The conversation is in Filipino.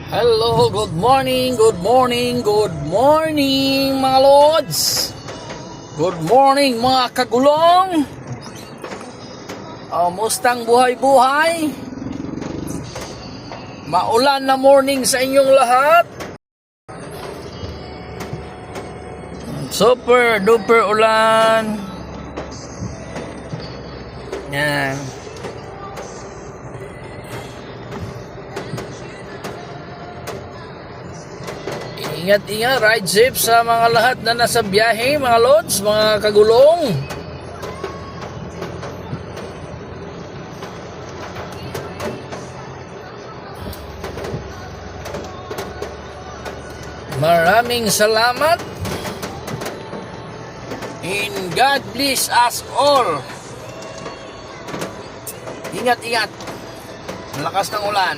Hello, good morning, good morning, good morning mga lods. Good morning mga kagulong. Mustang buhay-buhay. Maulan na morning sa inyong lahat. Super duper ulan. Yan. Ingat-ingat, ride safe sa mga lahat na nasa biyahe, mga lods, mga kagulong. Maraming salamat. And God bless us all. Ingat-ingat. Malakas ng ulan.